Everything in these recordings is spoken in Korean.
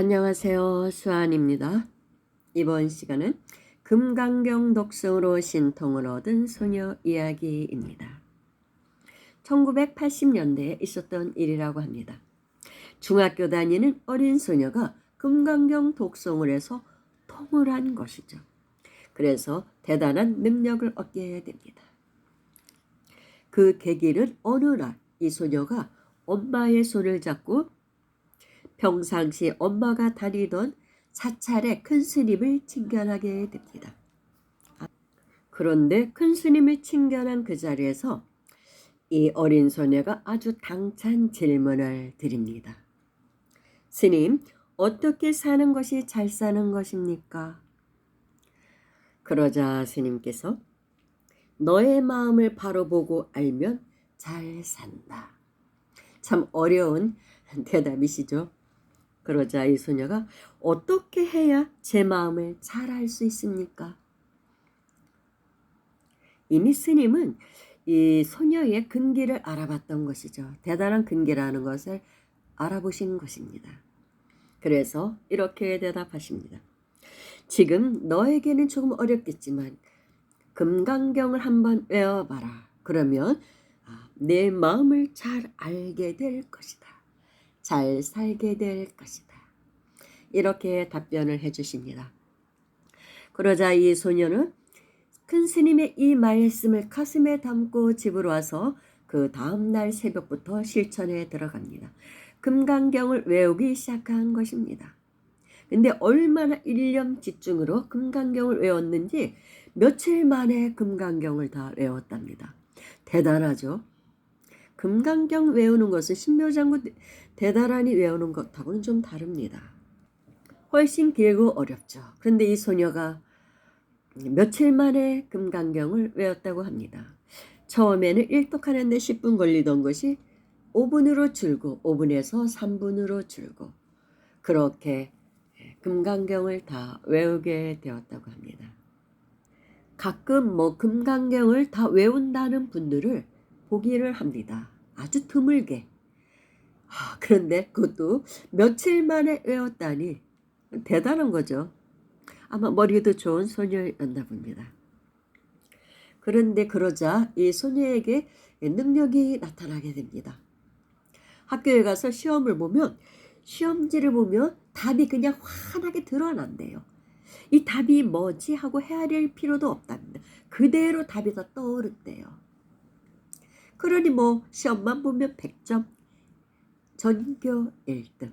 안녕하세요. 수아입니다. 이번 시간은 금강경 독서로 신통을 얻은 소녀 이야기입니다. 1980년대에 있었던 일이라고 합니다. 중학교 다니는 어린 소녀가 금강경 독송을 해서 통을 한 것이죠. 그래서 대단한 능력을 얻게 됩니다. 그 계기는 어느 날 이 소녀가 엄마의 손을 잡고 평상시 엄마가 다니던 사찰의 큰 스님을 칭견하게 됩니다. 그런데 큰 스님을 칭견한 그 자리에서 이 어린 소녀가 아주 당찬 질문을 드립니다. 스님, 어떻게 사는 것이 잘 사는 것입니까? 그러자 스님께서 너의 마음을 바로 보고 알면 잘 산다. 참 어려운 대답이시죠. 그러자 이 소녀가 어떻게 해야 제 마음을 잘 알 수 있습니까? 이미 스님은 이 소녀의 근기를 알아봤던 것이죠. 대단한 근기라는 것을 알아보신 것입니다. 그래서 이렇게 대답하십니다. 지금 너에게는 조금 어렵겠지만 금강경을 한번 외워봐라. 그러면 내 마음을 잘 알게 될 것이다. 잘 살게 될 것이다. 이렇게 답변을 해주십니다. 그러자 이 소녀는 큰 스님의 이 말씀을 가슴에 담고 집으로 와서 그 다음날 새벽부터 실천에 들어갑니다. 금강경을 외우기 시작한 것입니다. 근데 얼마나 일념 집중으로 금강경을 외웠는지 며칠 만에 금강경을 다 외웠답니다. 대단하죠? 금강경 외우는 것은 신묘장구 대단하니 외우는 것하고는 좀 다릅니다. 훨씬 길고 어렵죠. 그런데 이 소녀가 며칠 만에 금강경을 외웠다고 합니다. 처음에는 일독하는데 10분 걸리던 것이 5분으로 줄고 5분에서 3분으로 줄고 그렇게 금강경을 다 외우게 되었다고 합니다. 가끔 금강경을 다 외운다는 분들을 보기를 합니다. 아주 드물게. 그런데 그것도 며칠 만에 외웠다니 대단한 거죠. 아마 머리도 좋은 소녀였나 봅니다. 그런데 그러자 이 소녀에게 능력이 나타나게 됩니다. 학교에 가서 시험지를 보면 답이 그냥 환하게 드러난대요. 이 답이 뭐지 하고 헤아릴 필요도 없답니다. 그대로 답이 다 떠오른대요. 그러니 시험만 보면 100점, 전교 1등.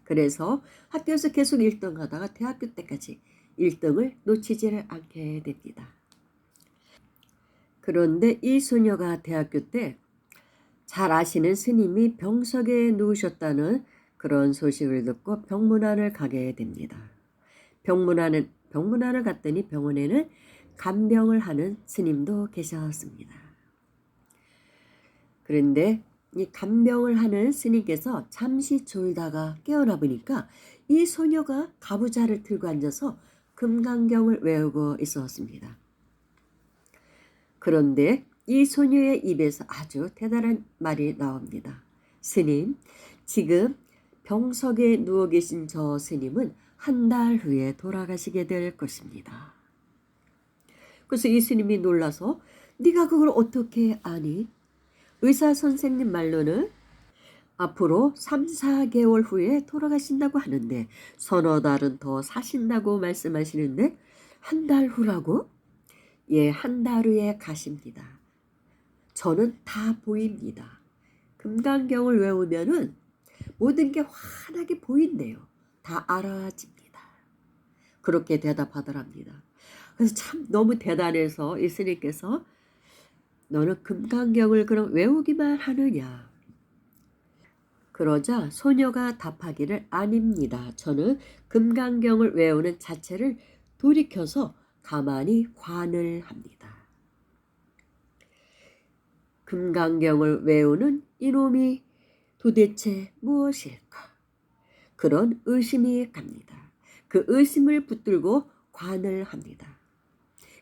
그래서 학교에서 계속 1등 하다가 대학교 때까지 1등을 놓치지를 않게 됩니다. 그런데 이 소녀가 대학교 때 잘 아시는 스님이 병석에 누우셨다는 그런 소식을 듣고 병문안을 가게 됩니다. 병문안을 갔더니 병원에는 간병을 하는 스님도 계셨습니다. 그런데 이 간병을 하는 스님께서 잠시 졸다가 깨어나 보니까 이 소녀가 가부좌를 들고 앉아서 금강경을 외우고 있었습니다. 그런데 이 소녀의 입에서 아주 대단한 말이 나옵니다. 스님, 지금 병석에 누워 계신 저 스님은 한 달 후에 돌아가시게 될 것입니다. 그래서 이 스님이 놀라서 네가 그걸 어떻게 아니? 의사 선생님 말로는 앞으로 3, 4개월 후에 돌아가신다고 하는데 서너 달은 더 사신다고 말씀하시는데 한 달 후라고? 예, 한 달 후에 가십니다. 저는 다 보입니다. 금강경을 외우면은 모든 게 환하게 보인대요. 다 알아집니다. 그렇게 대답하더랍니다. 그래서 참 너무 대단해서 이 스님께서 너는 금강경을 그럼 외우기만 하느냐? 그러자 소녀가 답하기를 아닙니다. 저는 금강경을 외우는 자체를 돌이켜서 가만히 관을 합니다. 금강경을 외우는 이놈이 도대체 무엇일까? 그런 의심이 갑니다. 그 의심을 붙들고 관을 합니다.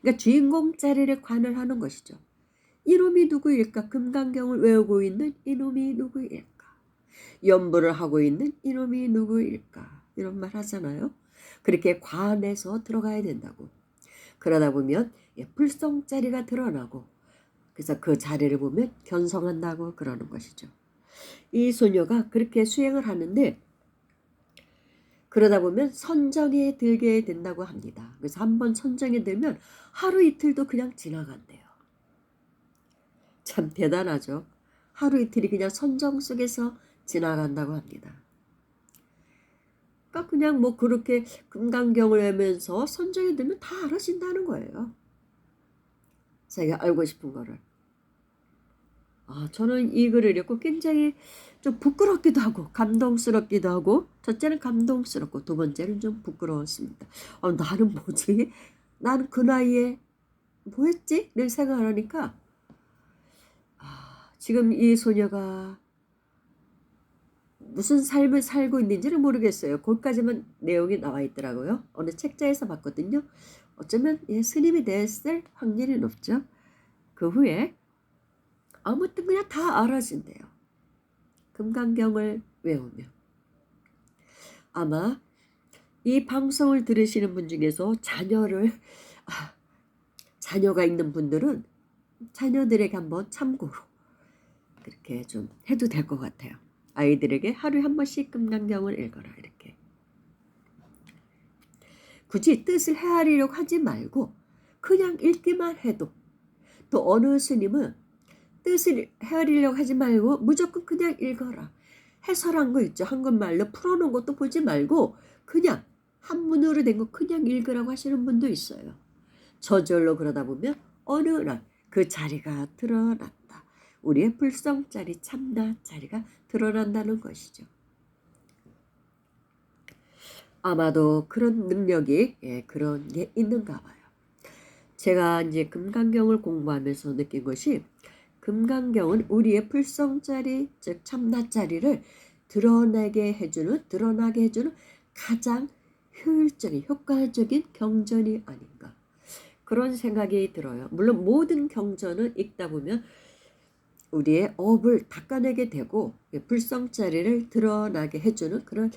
그러니까 주인공 자리를 관을 하는 것이죠. 이놈이 누구일까? 금강경을 외우고 있는 이놈이 누구일까? 연부를 하고 있는 이놈이 누구일까? 이런 말 하잖아요. 그렇게 관해서 들어가야 된다고. 그러다 보면 불성자리가 드러나고 그래서 그 자리를 보면 견성한다고 그러는 것이죠. 이 소녀가 그렇게 수행을 하는데 그러다 보면 선정에 들게 된다고 합니다. 그래서 한번 선정에 들면 하루 이틀도 그냥 지나간대요. 참 대단하죠. 하루 이틀이 그냥 선정 속에서 지나간다고 합니다. 그러니까 그냥 뭐 그렇게 금강경을 하면서 선정에 들면 다 알아진다는 거예요. 자기가 알고 싶은 거를. 저는 이 글을 읽고 굉장히 좀 부끄럽기도 하고 감동스럽기도 하고 첫째는 감동스럽고 두 번째는 좀 부끄러웠습니다. 나는 뭐지? 나는 그 나이에 뭐 했지? 를 생각을 하니까 지금 이 소녀가 무슨 삶을 살고 있는지를 모르겠어요. 거기까지만 내용이 나와 있더라고요. 어느 책자에서 봤거든요. 어쩌면 스님이 됐을 확률이 높죠. 그 후에 아무튼 그냥 다 알아진대요. 금강경을 외우며. 아마 이 방송을 들으시는 분 중에서 자녀가 있는 분들은 자녀들에게 한번 참고로 그렇게 좀 해도 될 것 같아요. 아이들에게 하루에 한 번씩 금강경을 읽어라 이렇게. 굳이 뜻을 헤아리려고 하지 말고 그냥 읽기만 해도 또 어느 스님은 뜻을 헤아리려고 하지 말고 무조건 그냥 읽어라. 해설한 거 있죠. 한국말로 풀어놓은 것도 보지 말고 그냥 한문으로 된 거 그냥 읽으라고 하시는 분도 있어요. 저절로 그러다 보면 어느 날 그 자리가 드러났다. 우리의 불성자리 참나 자리가 드러난다는 것이죠. 아마도 그런 능력이 그런 게 있는가 봐요. 제가 이제 금강경을 공부하면서 느낀 것이 금강경은 우리의 불성자리 즉 참나자리를 드러나게 해주는 가장 효율적인 효과적인 경전이 아닌가 그런 생각이 들어요. 물론 모든 경전은 읽다 보면 우리의 업을 닦아내게 되고 불성자리를 드러나게 해주는 그런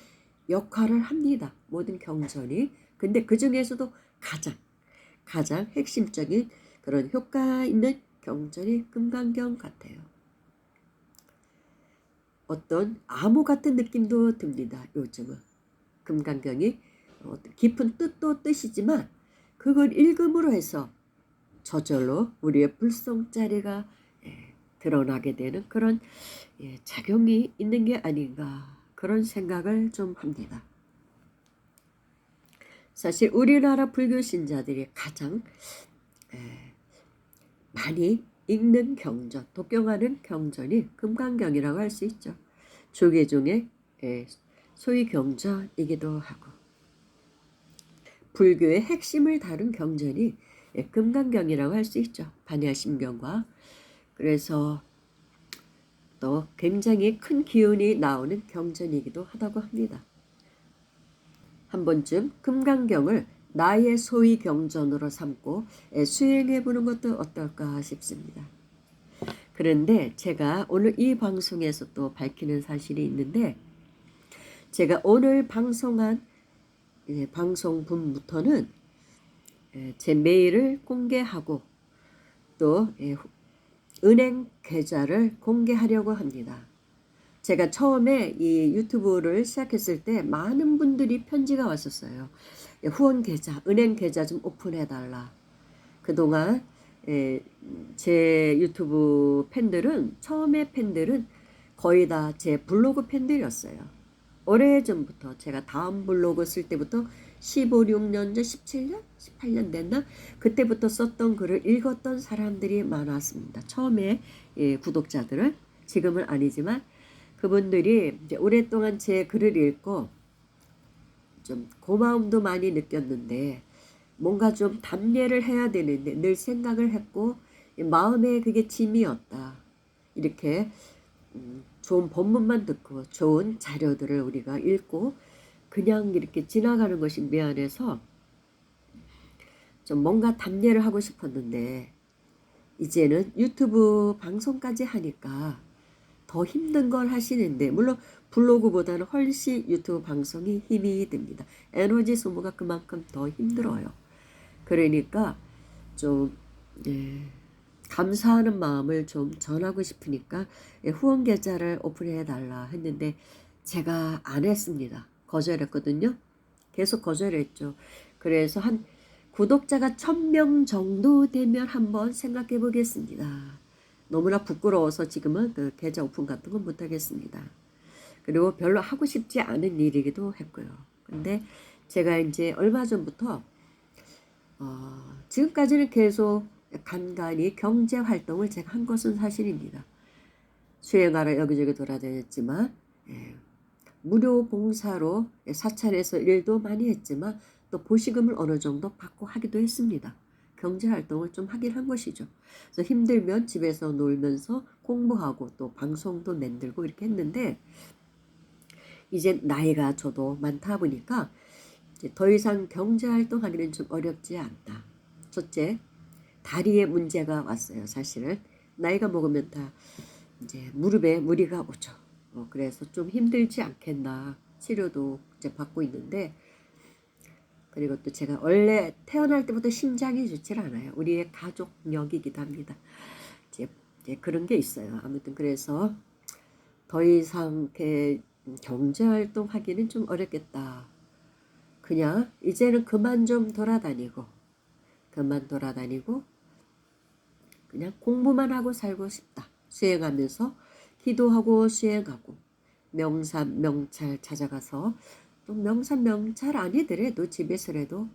역할을 합니다. 모든 경전이. 근데 그 중에서도 가장 핵심적인 그런 효과 있는 경전이 금강경 같아요. 어떤 암호 같은 느낌도 듭니다. 요즘은. 금강경이 깊은 뜻도 뜻이지만 그걸 읽음으로 해서 저절로 우리의 불성자리가 드러나게 되는 그런 작용이 있는 게 아닌가 그런 생각을 좀 합니다. 사실 우리나라 불교 신자들이 가장 많이 읽는 경전, 독경하는 경전이 금강경이라고 할 수 있죠. 조계종의 소위 경전이기도 하고 불교의 핵심을 다룬 경전이 금강경이라고 할 수 있죠. 반야심경과. 그래서 또 굉장히 큰 기운이 나오는 경전이기도 하다고 합니다. 한 번쯤 금강경을 나의 소위 경전으로 삼고 수행해 보는 것도 어떨까 싶습니다. 그런데 제가 오늘 이 방송에서 또 밝히는 사실이 있는데 제가 오늘 방송한 방송분부터는 제 메일을 공개하고 또 은행 계좌를 공개하려고 합니다. 제가 처음에 이 유튜브를 시작했을 때 많은 분들이 편지가 왔었어요. 후원 계좌, 은행 계좌 좀 오픈해달라. 그동안 제 유튜브 팬들은 처음에 팬들은 거의 다 제 블로그 팬들이었어요. 오래전부터 제가 다음 블로그 쓸 때부터 15, 16년 전 17년? 18년 됐나? 그때부터 썼던 글을 읽었던 사람들이 많았습니다. 처음에 구독자들은 지금은 아니지만 그분들이 이제 오랫동안 제 글을 읽고 좀 고마움도 많이 느꼈는데 뭔가 좀 답례를 해야 되는데 늘 생각을 했고 마음에 그게 짐이었다. 이렇게 좋은 법문만 듣고 좋은 자료들을 우리가 읽고 그냥 이렇게 지나가는 것이 미안해서 좀 뭔가 답례를 하고 싶었는데 이제는 유튜브 방송까지 하니까 더 힘든 걸 하시는데, 물론 블로그보다는 훨씬 유튜브 방송이 힘이 듭니다. 에너지 소모가 그만큼 더 힘들어요. 그러니까 좀 예, 감사하는 마음을 좀 전하고 싶으니까 후원 계좌를 오픈해 달라 했는데 제가 안 했습니다. 거절했거든요. 계속 거절했죠. 그래서 한 구독자가 1000명 정도 되면 한번 생각해 보겠습니다. 너무나 부끄러워서 지금은 그 계좌 오픈 같은 건 못 하겠습니다. 그리고 별로 하고 싶지 않은 일이기도 했고요. 근데 제가 이제 얼마 전부터 지금까지는 계속 간간히 경제 활동을 제가 한 것은 사실입니다. 수행하러 여기저기 돌아다녔지만 무료 봉사로 사찰에서 일도 많이 했지만 또 보시금을 어느 정도 받고 하기도 했습니다. 경제 활동을 좀 하긴 한 것이죠. 그래서 힘들면 집에서 놀면서 공부하고 또 방송도 만들고 이렇게 했는데 이제 나이가 저도 많다 보니까 이제 더 이상 경제 활동하기는 좀 어렵지 않다. 첫째, 다리에 문제가 왔어요. 사실은 나이가 먹으면 다 이제 무릎에 무리가 오죠. 그래서 좀 힘들지 않겠나 치료도 이제 받고 있는데 그리고 또 제가 원래 태어날 때부터 심장이 좋질 않아요. 우리의 가족력이기도 합니다. 이제 그런 게 있어요. 아무튼 그래서 더 이상 이렇게 경제활동 하기는 좀 어렵겠다. 그냥 이제는 그만 돌아다니고 그냥 공부만 하고 살고 싶다. 수행하면서 기도하고 수행하고 명산 명찰 찾아가서 또 명산 명찰 아니더라도 집에서라도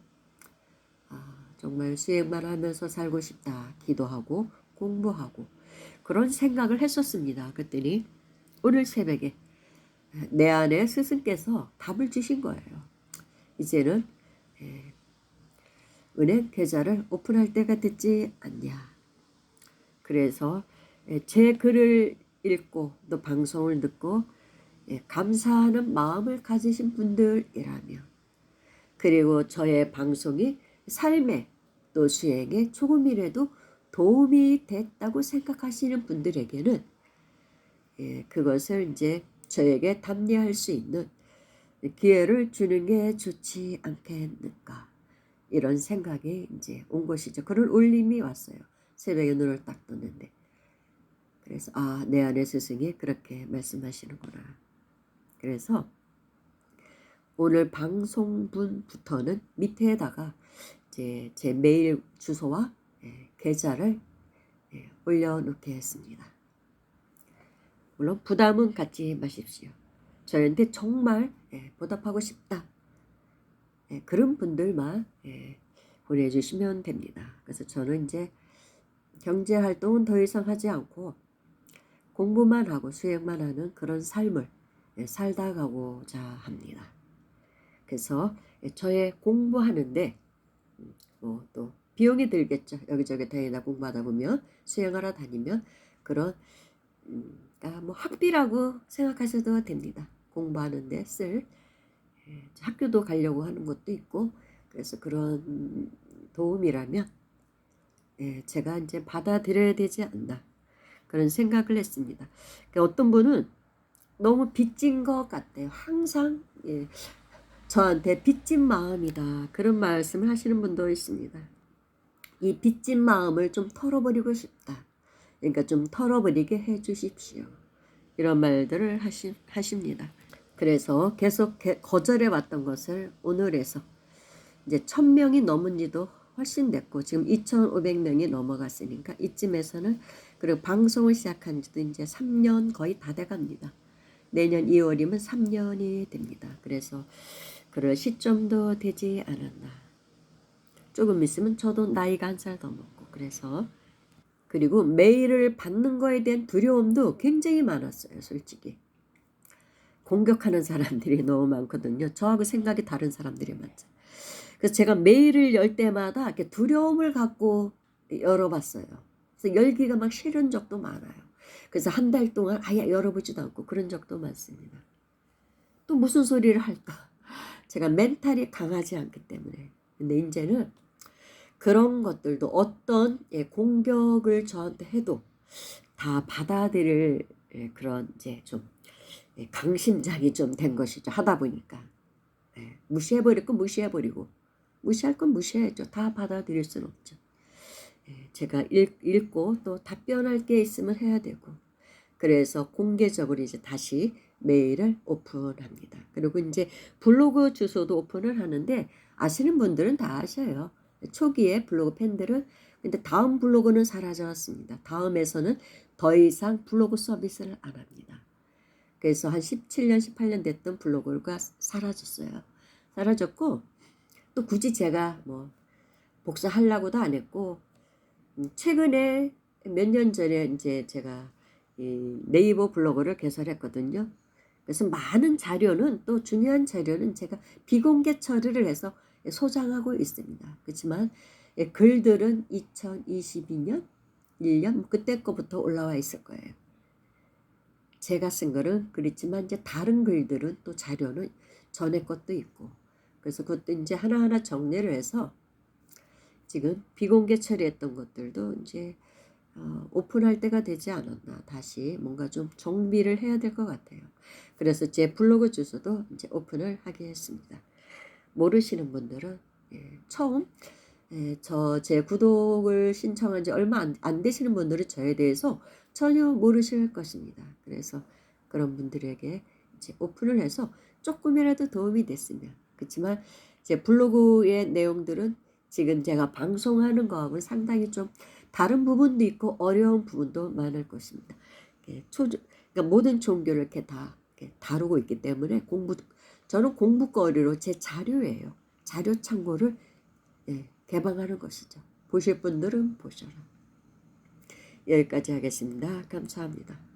정말 수행만 하면서 살고 싶다. 기도하고 공부하고 그런 생각을 했었습니다. 그랬더니 오늘 새벽에 내 안에 스승께서 답을 주신 거예요. 이제는 은행 계좌를 오픈할 때가 됐지 않냐. 그래서 제 글을 읽고 또 방송을 듣고 감사하는 마음을 가지신 분들이라면 그리고 저의 방송이 삶에 또 수행에 조금이라도 도움이 됐다고 생각하시는 분들에게는 그것을 이제 저에게 답례할 수 있는 기회를 주는 게 좋지 않겠는가 이런 생각이 이제 온 것이죠. 그런 울림이 왔어요. 새벽에 눈을 딱 떴는데 그래서 내 안의 스승이 그렇게 말씀하시는구나. 그래서 오늘 방송분부터는 밑에다가 이제 제 메일 주소와 계좌를 올려놓게 했습니다. 물론 부담은 갖지 마십시오. 저한테 정말 보답하고 싶다. 그런 분들만 보내주시면 됩니다. 그래서 저는 이제 경제활동은 더 이상 하지 않고 공부만 하고 수행만 하는 그런 삶을 살다 가고자 합니다. 그래서 저의 공부하는데 뭐 또 비용이 들겠죠. 여기저기 다니다 공부하다 보면 수행하러 다니면 그런 뭐 학비라고 생각하셔도 됩니다. 공부하는데 쓸 학교도 가려고 하는 것도 있고 그래서 그런 도움이라면 제가 이제 받아들여야 되지 않나 그런 생각을 했습니다. 어떤 분은 너무 빚진 것 같아요. 항상 저한테 빚진 마음이다 그런 말씀을 하시는 분도 있습니다. 이 빚진 마음을 좀 털어버리고 싶다. 그러니까 좀 털어버리게 해 주십시오. 이런 말들을 하십니다. 그래서 계속 거절해 왔던 것을 오늘에서 이제 1000명이 넘은 지도 훨씬 됐고 지금 2500명이 넘어갔으니까 이쯤에서는 그리고 방송을 시작한 지도 이제 3년 거의 다 돼갑니다. 내년 2월이면 3년이 됩니다. 그래서 그럴 시점도 되지 않았나. 조금 있으면 저도 나이가 한 살 더 먹고 그래서 그리고 메일을 받는 거에 대한 두려움도 굉장히 많았어요. 솔직히. 공격하는 사람들이 너무 많거든요. 저하고 생각이 다른 사람들이 많죠. 그래서 제가 메일을 열 때마다 이렇게 두려움을 갖고 열어봤어요. 그래서 열기가 막 싫은 적도 많아요. 그래서 한 달 동안 아예 열어보지도 않고 그런 적도 많습니다. 또 무슨 소리를 할까? 제가 멘탈이 강하지 않기 때문에. 근데 이제는 그런 것들도 어떤 공격을 저한테 해도 다 받아들일 그런 이제 좀 강심장이 좀 된 것이죠. 하다 보니까. 무시해버릴 건 무시해버리고 무시할 건 무시해야죠. 다 받아들일 수는 없죠. 제가 읽고 또 답변할 게 있으면 해야 되고 그래서 공개적으로 이제 다시 메일을 오픈합니다. 그리고 이제 블로그 주소도 오픈을 하는데 아시는 분들은 다 아셔요. 초기에 블로그 팬들은 근데 다음 블로그는 사라졌습니다. 다음에서는 더 이상 블로그 서비스를 안 합니다. 그래서 한 17년, 18년 됐던 블로그가 사라졌어요. 사라졌고 또 굳이 제가 뭐 복사하려고도 안 했고 최근에 몇 년 전에 이제 제가 이 네이버 블로그를 개설했거든요. 그래서 많은 자료는 또 중요한 자료는 제가 비공개 처리를 해서 소장하고 있습니다. 그렇지만 글들은 2022년 1년 그때 거부터 올라와 있을 거예요. 제가 쓴 글은 그렇지만 이제 다른 글들은 또 자료는 전에 것도 있고 그래서 그것도 이제 하나하나 정리를 해서 지금 비공개 처리했던 것들도 이제 오픈할 때가 되지 않았나 다시 뭔가 좀 정비를 해야 될 것 같아요. 그래서 제 블로그 주소도 이제 오픈을 하게 했습니다. 모르시는 분들은 처음 제 구독을 신청한 지 얼마 안 되시는 분들은 저에 대해서 전혀 모르실 것입니다. 그래서 그런 분들에게 이제 오픈을 해서 조금이라도 도움이 됐으면 그렇지만 제 블로그의 내용들은 지금 제가 방송하는 거하고는 상당히 좀 다른 부분도 있고 어려운 부분도 많을 것입니다. 그러니까 모든 종교를 이렇게 다 이렇게 다루고 있기 때문에 저는 공부거리로 제 자료예요. 자료 창고를 개방하는 것이죠. 보실 분들은 보셔라. 여기까지 하겠습니다. 감사합니다.